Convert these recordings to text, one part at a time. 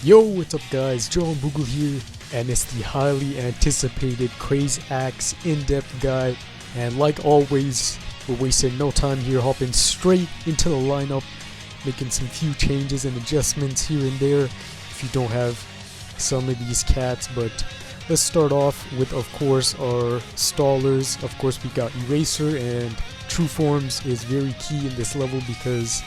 Yo, what's up guys, Joe and Boogle here, and it's the highly anticipated Crazed Axe in-depth guide. And like always, we're wasting no time here, hopping straight into the lineup, making some few changes and adjustments here and there if you don't have some of these cats. But let's start off with, of course, our stallers. Of course, we got Eraser, and True Forms is very key in this level because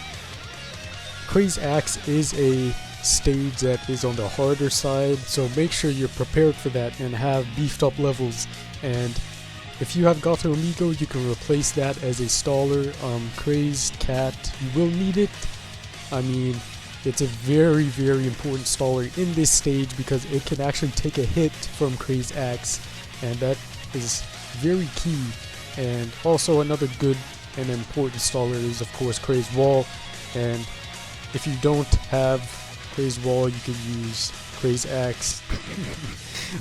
Crazed Axe is a stage that is on the harder side, so make sure you're prepared for that and have beefed up levels. And if you have Gato Amigo, you can replace that as a staller. Crazed Cat, you will need it. I mean, it's a very important staller in this stage because it can actually take a hit from Crazed Axe, and that is very key. And also another good and important staller is of course Crazed Wall, and if you don't have Crazed Wall, you can use Crazed Axe.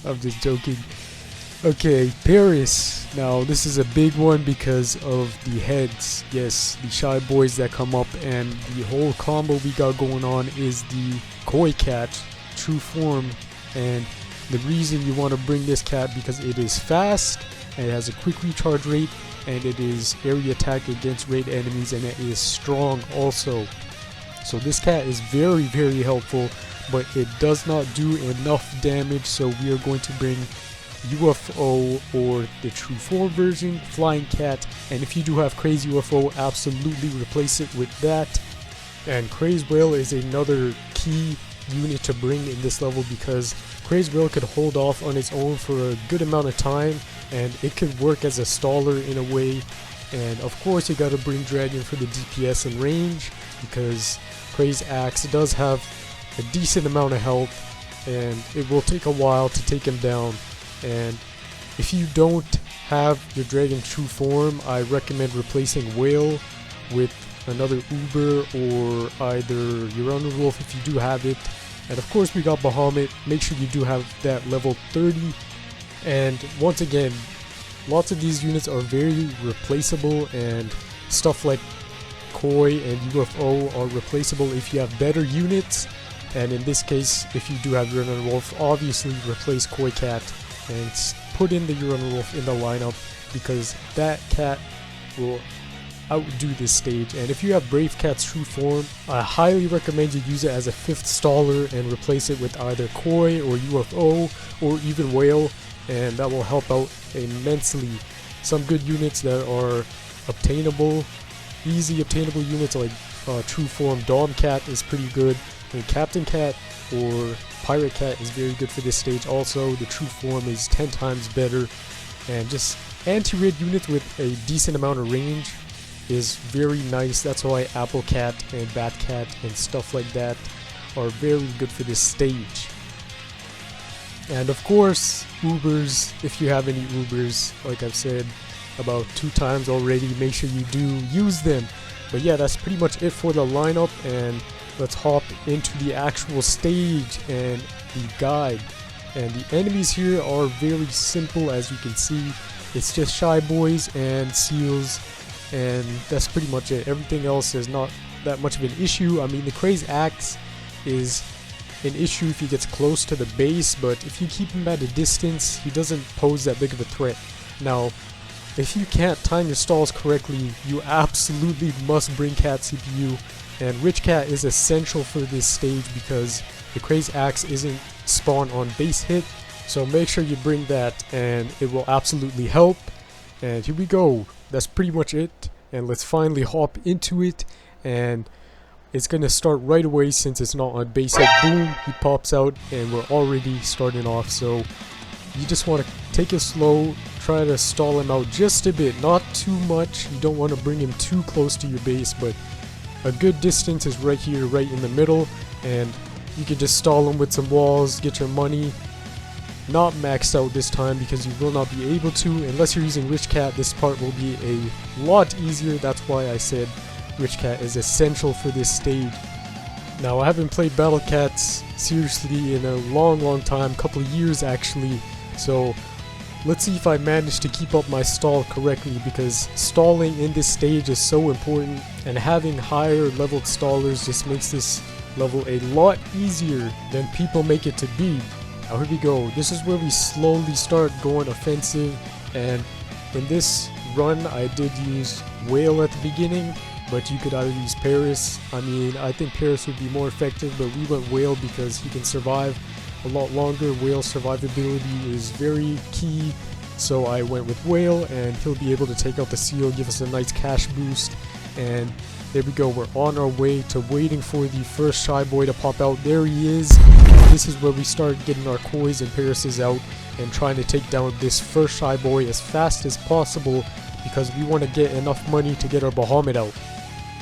I'm just joking. Okay, Paris. Now this is a big one because of the heads. Yes, the shy boys that come up, and the whole combo we got going on is the Koi Cat, True Form. And the reason you want to bring this cat because it is fast, and it has a quick recharge rate, and it is area attack against raid enemies, and it is strong also. So this cat is very helpful, but it does not do enough damage, so we are going to bring UFO or the True Form version, Flying Cat. And if you do have Crazed UFO, absolutely replace it with that. And Crazed Whale is another key unit to bring in this level because Crazed Whale could hold off on its own for a good amount of time, and it could work as a staller in a way. And of course you gotta bring Dragon for the DPS and range because Crazed Axe does have a decent amount of health, and it will take a while to take him down. And if you don't have your Dragon True Form, I recommend replacing Whale with another Uber or either your Wolf if you do have it. And of course we got Bahamut. Make sure you do have that level 30. And once again, lots of these units are very replaceable, and stuff like Koi and UFO are replaceable if you have better units. And in this case, if you do have Uranus Wolf, obviously replace Koi Cat and put in the Uranus Wolf in the lineup because that cat will outdo this stage. And if you have Brave Cat's True Form, I highly recommend you use it as a 5th staller and replace it with either Koi or UFO or even Whale, and that will help out immensely. Some good units that are obtainable, easy obtainable units like True Form Dom Cat is pretty good, and Captain Cat or Pirate Cat is very good for this stage also. The True Form is 10 times better, and just anti-raid units with a decent amount of range is very nice. That's why Apple Cat and Bat Cat and stuff like that are very good for this stage. And of course, Ubers, if you have any Ubers, like I've said about 2 times already, make sure you do use them. But yeah, that's pretty much it for the lineup, and let's hop into the actual stage and the guide. And the enemies here are very simple, as you can see. It's just shy boys and seals, and that's pretty much it. Everything else is not that much of an issue. I mean, the Crazed Axe is an issue if he gets close to the base, but if you keep him at a distance, he doesn't pose that big of a threat. Now, if you can't time your stalls correctly, you absolutely must bring Cat CPU, and Rich Cat is essential for this stage because the Crazed Axe isn't spawned on base hit, so make sure you bring that and it will absolutely help. And here we go, that's pretty much it, and let's finally hop into it. And it's gonna start right away since it's not on base hit. Boom, he pops out and we're already starting off. So you just want to take it slow, try to stall him out just a bit, not too much. You don't want to bring him too close to your base, but a good distance is right here, right in the middle, and you can just stall him with some walls, get your money. Not maxed out this time because you will not be able to unless you're using Rich Cat. This part will be a lot easier. That's why I said Rich Cat is essential for this stage. Now, I haven't played Battle Cats seriously in a long time, couple of years actually, so let's see if I manage to keep up my stall correctly, because stalling in this stage is so important, and having higher leveled stallers just makes this level a lot easier than people make it to be. Now here we go. This is where we slowly start going offensive, and in this run I did use Whale at the beginning, but you could either use Paris. I mean, I think Paris would be more effective, but we went Whale because he can survive a lot longer. Whale survivability is very key, so I went with Whale, and he'll be able to take out the seal, give us a nice cash boost. And there we go, we're on our way to waiting for the first Shy Boy to pop out. There he is. This is where we start getting our Kois and Parises out and trying to take down this first Shy Boy as fast as possible, because we want to get enough money to get our Bahamut out.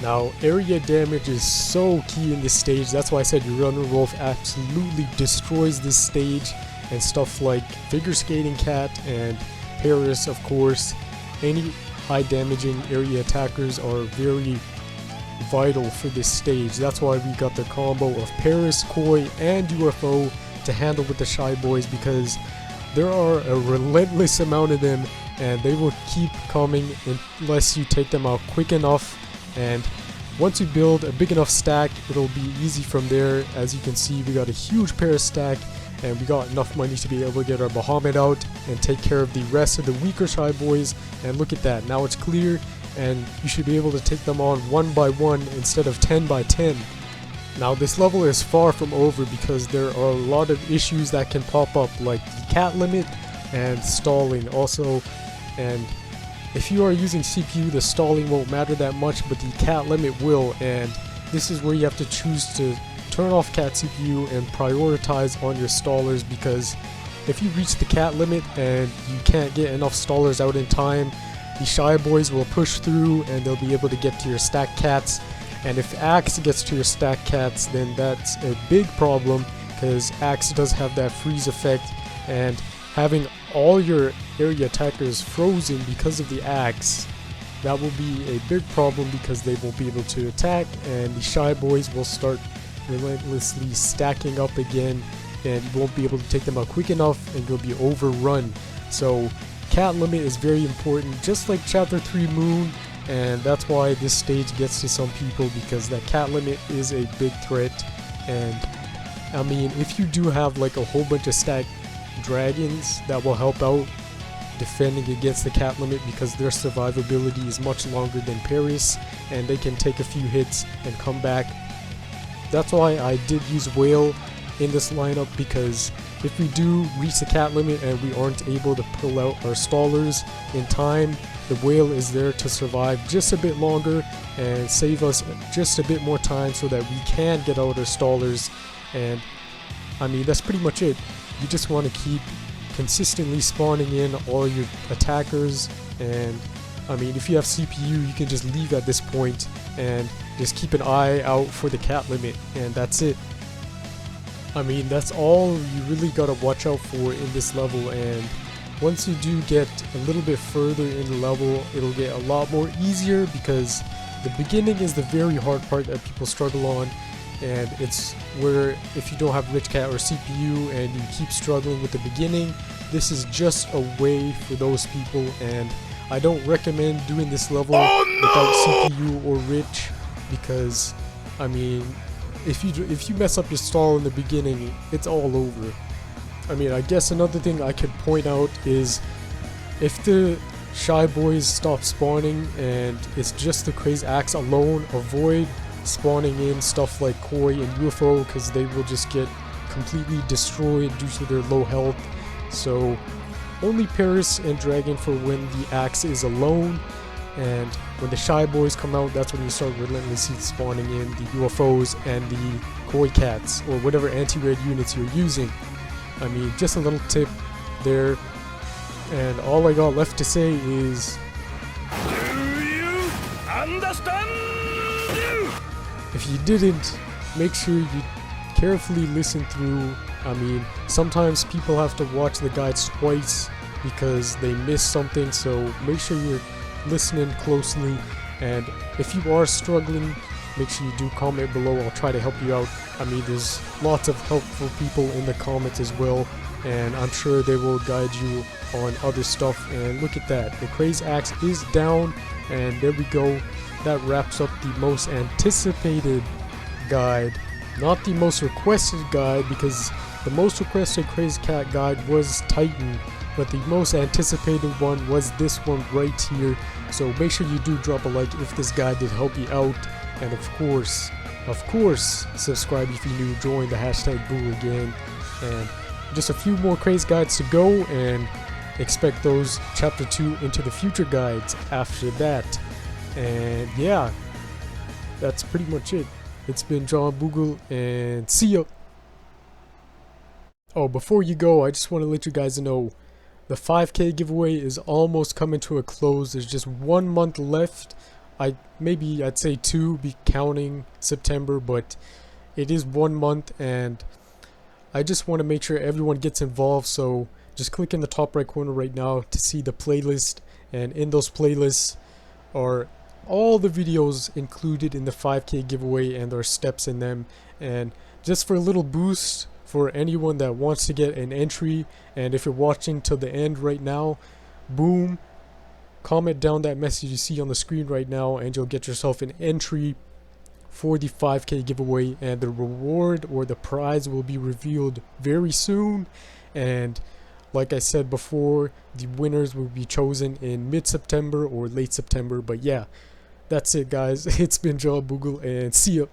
Now, area damage is so key in this stage. That's why I said your Runner Wolf absolutely destroys this stage, and stuff like Figure Skating Cat and Paris, of course. Any high damaging area attackers are very vital for this stage. That's why we got the combo of Paris, Koi, and UFO to handle with the Shy Boys, because there are a relentless amount of them, and they will keep coming unless you take them out quick enough. And once you build a big enough stack, it'll be easy from there. As you can see, we got a huge Paris stack, and we got enough money to be able to get our Bahamut out and take care of the rest of the weaker Shy Boys. And look at that, now it's clear, and you should be able to take them on 1 by 1 instead of 10 by 10. Now this level is far from over, because there are a lot of issues that can pop up, like the cat limit and stalling also. And if you are using CPU, the stalling won't matter that much, but the cat limit will, and this is where you have to choose to turn off cat CPU and prioritize on your stallers, because if you reach the cat limit and you can't get enough stallers out in time, the Shy Boys will push through and they'll be able to get to your stack cats. And if Axe gets to your stack cats, then that's a big problem, because Axe does have that freeze effect, and having all your area attackers frozen because of the Axe, that will be a big problem, because they won't be able to attack, and the Shy Boys will start relentlessly stacking up again, and you won't be able to take them out quick enough, and you'll be overrun. So cat limit is very important, just like Chapter 3 Moon, and that's why this stage gets to some people, because that cat limit is a big threat. And I mean, if you do have like a whole bunch of stacked dragons, that will help out defending against the cat limit, because their survivability is much longer than Paris, and they can take a few hits and come back. That's why I did use Whale in this lineup, because if we do reach the cat limit and we aren't able to pull out our stallers in time, the Whale is there to survive just a bit longer and save us just a bit more time, so that we can get out our stallers. And I mean, that's pretty much it. You just want to keep consistently spawning in all your attackers, and I mean, if you have CPU, you can just leave at this point and just keep an eye out for the cat limit, and that's it. I mean, that's all you really gotta watch out for in this level, and once you do get a little bit further in the level, it'll get a lot more easier, because the beginning is the very hard part that people struggle on, and it's where if you don't have rich cat or CPU and you keep struggling with the beginning, this is just a way for those people. And I don't recommend doing this level without CPU or rich, because I mean, if you mess up your stall in the beginning, it's all over. I mean, I guess another thing I could point out is if the Shy Boys stop spawning and it's just the Crazed Axe alone, avoid spawning in stuff like Koi and UFO, because they will just get completely destroyed due to their low health. So only Paris and Dragon for when the Axe is alone, and when the Shy Boys come out, that's when you start relentlessly spawning in the UFOs and the Koi Cats, or whatever anti-raid units you're using. I mean, just a little tip there, and all I got left to say is, do you understand? If you didn't, make sure you carefully listen through. I mean, sometimes people have to watch the guides twice because they miss something, so make sure you're listening closely. And if you are struggling, make sure you do comment below. I'll try to help you out. I mean, there's lots of helpful people in the comments as well, and I'm sure they will guide you on other stuff. And look at that, the Crazed Axe is down, and there we go. That wraps up the most anticipated guide Not the most requested guide, because the most requested Crazed Cat guide was Titan, but the most anticipated one was this one right here. So make sure you do drop a like if this guide did help you out, and of course, subscribe if you're new, join the hashtag Boogle gang, and just a few more Crazed guides to go, and expect those chapter 2 into the future guides after that. And yeah, that's pretty much it. It's been John Boogle, and see ya. Oh, before you go, I just want to let you guys know the 5K giveaway is almost coming to a close. There's just 1 month left. I'd say 2, be counting September, but it is 1 month, and I just want to make sure everyone gets involved. So just click in the top right corner right now to see the playlist, and in those playlists are all the videos included in the 5K giveaway, and there are steps in them. And just for a little boost for anyone that wants to get an entry, and if you're watching till the end right now, boom, comment down that message you see on the screen right now, and you'll get yourself an entry for the 5K giveaway, and the reward or the prize will be revealed very soon. And like I said before, the winners will be chosen in mid-September or late September. But yeah, that's it guys. It's been John Boogle, and see ya.